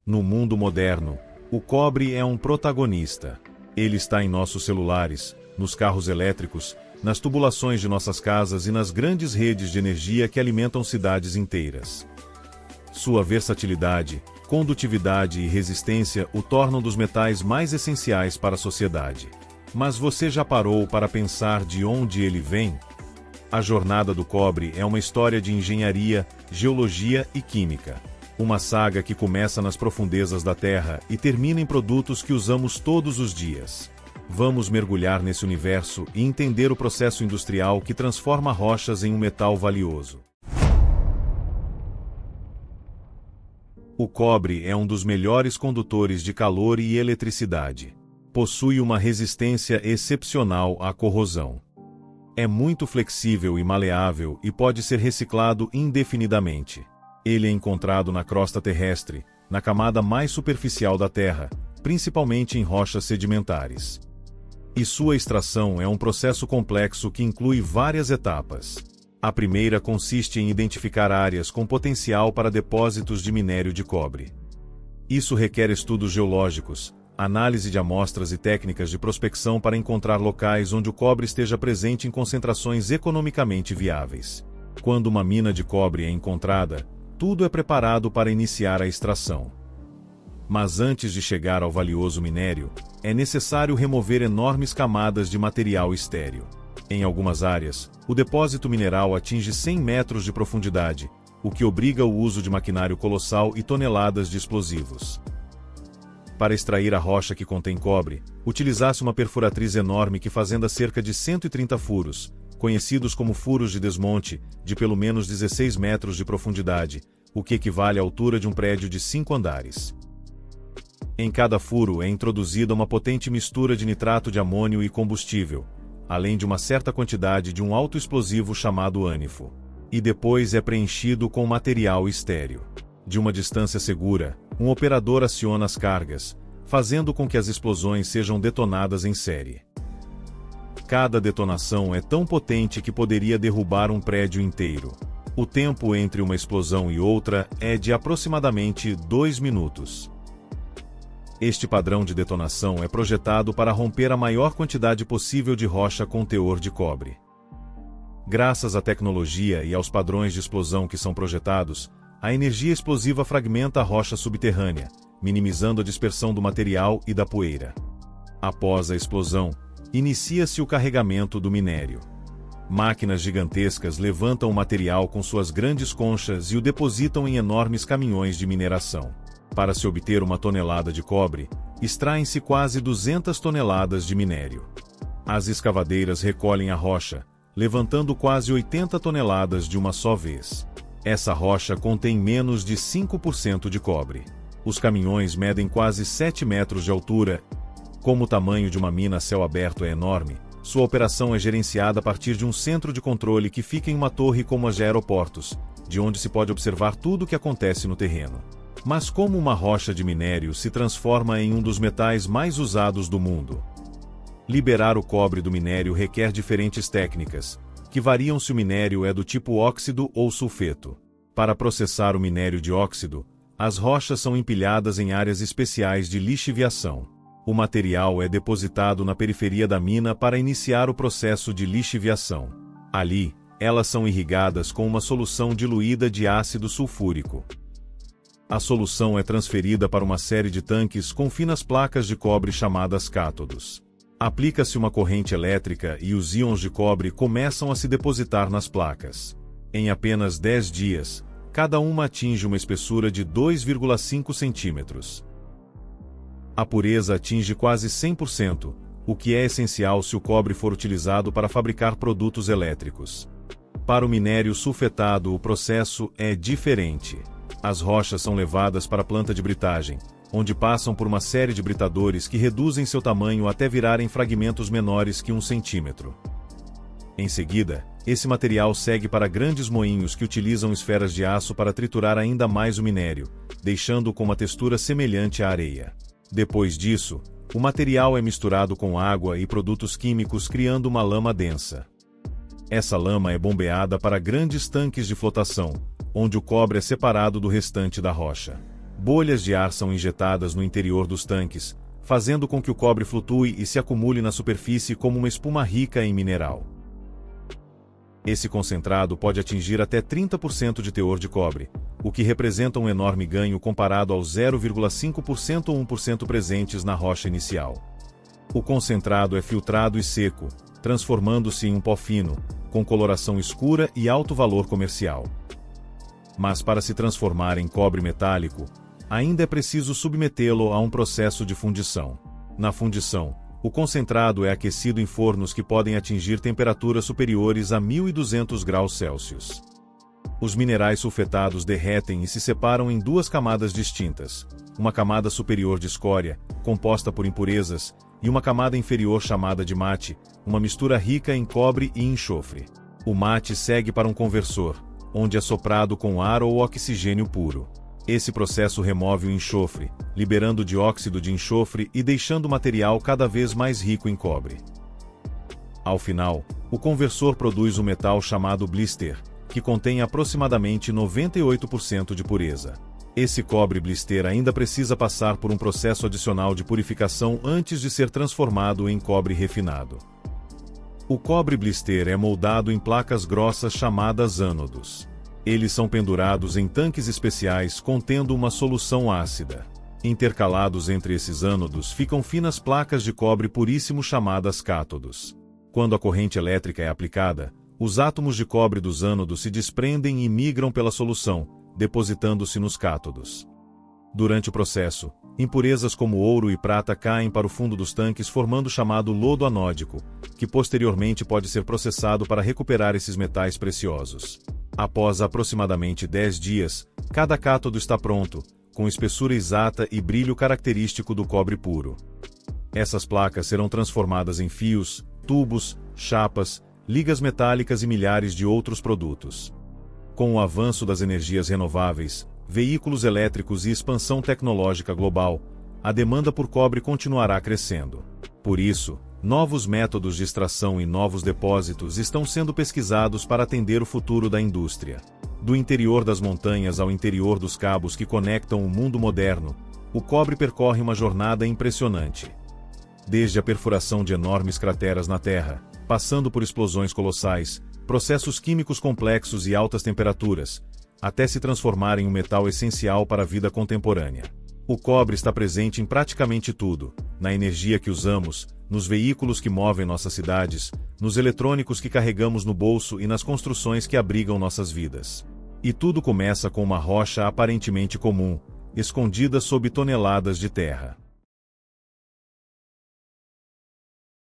No mundo moderno, o cobre é um protagonista. Ele está em nossos celulares, nos carros elétricos, nas tubulações de nossas casas e nas grandes redes de energia que alimentam cidades inteiras. Sua versatilidade, condutividade e resistência o tornam dos metais mais essenciais para a sociedade. Mas você já parou para pensar de onde ele vem? A jornada do cobre é uma história de engenharia, geologia e química. Uma saga que começa nas profundezas da Terra e termina em produtos que usamos todos os dias. Vamos mergulhar nesse universo e entender o processo industrial que transforma rochas em um metal valioso. O cobre é um dos melhores condutores de calor e eletricidade. Possui uma resistência excepcional à corrosão. É muito flexível e maleável e pode ser reciclado indefinidamente. Ele é encontrado na crosta terrestre, na camada mais superficial da Terra, principalmente em rochas sedimentares. E sua extração é um processo complexo que inclui várias etapas. A primeira consiste em identificar áreas com potencial para depósitos de minério de cobre. Isso requer estudos geológicos, análise de amostras e técnicas de prospecção para encontrar locais onde o cobre esteja presente em concentrações economicamente viáveis. Quando uma mina de cobre é encontrada, tudo é preparado para iniciar a extração. Mas antes de chegar ao valioso minério, é necessário remover enormes camadas de material estéril. Em algumas áreas, o depósito mineral atinge 100 metros de profundidade, o que obriga o uso de maquinário colossal e toneladas de explosivos. Para extrair a rocha que contém cobre, utilizasse uma perfuratriz enorme que fazenda cerca de 130 furos, conhecidos como furos de desmonte, de pelo menos 16 metros de profundidade, o que equivale à altura de um prédio de 5 andares. Em cada furo é introduzida uma potente mistura de nitrato de amônio e combustível, além de uma certa quantidade de um autoexplosivo chamado ânifo. E depois é preenchido com material estéril. De uma distância segura, um operador aciona as cargas, fazendo com que as explosões sejam detonadas em série. Cada detonação é tão potente que poderia derrubar um prédio inteiro. O tempo entre uma explosão e outra é de aproximadamente 2 minutos. Este padrão de detonação é projetado para romper a maior quantidade possível de rocha com teor de cobre. Graças à tecnologia e aos padrões de explosão que são projetados, a energia explosiva fragmenta a rocha subterrânea, minimizando a dispersão do material e da poeira. Após a explosão, inicia-se o carregamento do minério. Máquinas gigantescas levantam o material com suas grandes conchas e o depositam em enormes caminhões de mineração. Para se obter 1 tonelada de cobre, extraem-se quase 200 toneladas de minério. As escavadeiras recolhem a rocha, levantando quase 80 toneladas de uma só vez. Essa rocha contém menos de 5% de cobre. Os caminhões medem quase 7 metros de altura. Como o tamanho de uma mina a céu aberto é enorme, sua operação é gerenciada a partir de um centro de controle que fica em uma torre como as de aeroportos, de onde se pode observar tudo o que acontece no terreno. Mas como uma rocha de minério se transforma em um dos metais mais usados do mundo? Liberar o cobre do minério requer diferentes técnicas, que variam se o minério é do tipo óxido ou sulfeto. Para processar o minério de óxido, as rochas são empilhadas em áreas especiais de lixiviação. O material é depositado na periferia da mina para iniciar o processo de lixiviação. Ali, elas são irrigadas com uma solução diluída de ácido sulfúrico. A solução é transferida para uma série de tanques com finas placas de cobre chamadas cátodos. Aplica-se uma corrente elétrica e os íons de cobre começam a se depositar nas placas. Em apenas 10 dias, cada uma atinge uma espessura de 2,5 centímetros. A pureza atinge quase 100%, o que é essencial se o cobre for utilizado para fabricar produtos elétricos. Para o minério sulfetado, o processo é diferente. As rochas são levadas para a planta de britagem, onde passam por uma série de britadores que reduzem seu tamanho até virarem fragmentos menores que 1 centímetro. Em seguida, esse material segue para grandes moinhos que utilizam esferas de aço para triturar ainda mais o minério, deixando-o com uma textura semelhante à areia. Depois disso, o material é misturado com água e produtos químicos criando uma lama densa. Essa lama é bombeada para grandes tanques de flotação, onde o cobre é separado do restante da rocha. bolhas de ar são injetadas no interior dos tanques, fazendo com que o cobre flutue e se acumule na superfície como uma espuma rica em mineral. Esse concentrado pode atingir até 30% de teor de cobre, o que representa um enorme ganho comparado aos 0,5% ou 1% presentes na rocha inicial. O concentrado é filtrado e seco, transformando-se em um pó fino, com coloração escura e alto valor comercial. Mas para se transformar em cobre metálico, ainda é preciso submetê-lo a um processo de fundição. Na fundição, o concentrado é aquecido em fornos que podem atingir temperaturas superiores a 1.200 graus Celsius. Os minerais sulfetados derretem e se separam em duas camadas distintas, uma camada superior de escória, composta por impurezas, e uma camada inferior chamada de mate, uma mistura rica em cobre e enxofre. O mate segue para um conversor, onde é soprado com ar ou oxigênio puro. Esse processo remove o enxofre, liberando o dióxido de enxofre e deixando o material cada vez mais rico em cobre. Ao final, o conversor produz um metal chamado blister, que contém aproximadamente 98% de pureza. Esse cobre blister ainda precisa passar por um processo adicional de purificação antes de ser transformado em cobre refinado. O cobre blister é moldado em placas grossas chamadas ânodos. Eles são pendurados em tanques especiais contendo uma solução ácida. Intercalados entre esses ânodos ficam finas placas de cobre puríssimo chamadas cátodos. Quando a corrente elétrica é aplicada, os átomos de cobre dos ânodos se desprendem e migram pela solução, depositando-se nos cátodos. Durante o processo, impurezas como ouro e prata caem para o fundo dos tanques formando o chamado lodo anódico, que posteriormente pode ser processado para recuperar esses metais preciosos. Após aproximadamente 10 dias, cada cátodo está pronto, com espessura exata e brilho característico do cobre puro. Essas placas serão transformadas em fios, tubos, chapas, ligas metálicas e milhares de outros produtos. Com o avanço das energias renováveis, veículos elétricos e expansão tecnológica global, a demanda por cobre continuará crescendo. Por isso, novos métodos de extração e novos depósitos estão sendo pesquisados para atender o futuro da indústria. Do interior das montanhas ao interior dos cabos que conectam o mundo moderno, o cobre percorre uma jornada impressionante. Desde a perfuração de enormes crateras na Terra, passando por explosões colossais, processos químicos complexos e altas temperaturas, até se transformar em um metal essencial para a vida contemporânea. O cobre está presente em praticamente tudo, na energia que usamos, nos veículos que movem nossas cidades, nos eletrônicos que carregamos no bolso e nas construções que abrigam nossas vidas. E tudo começa com uma rocha aparentemente comum, escondida sob toneladas de terra.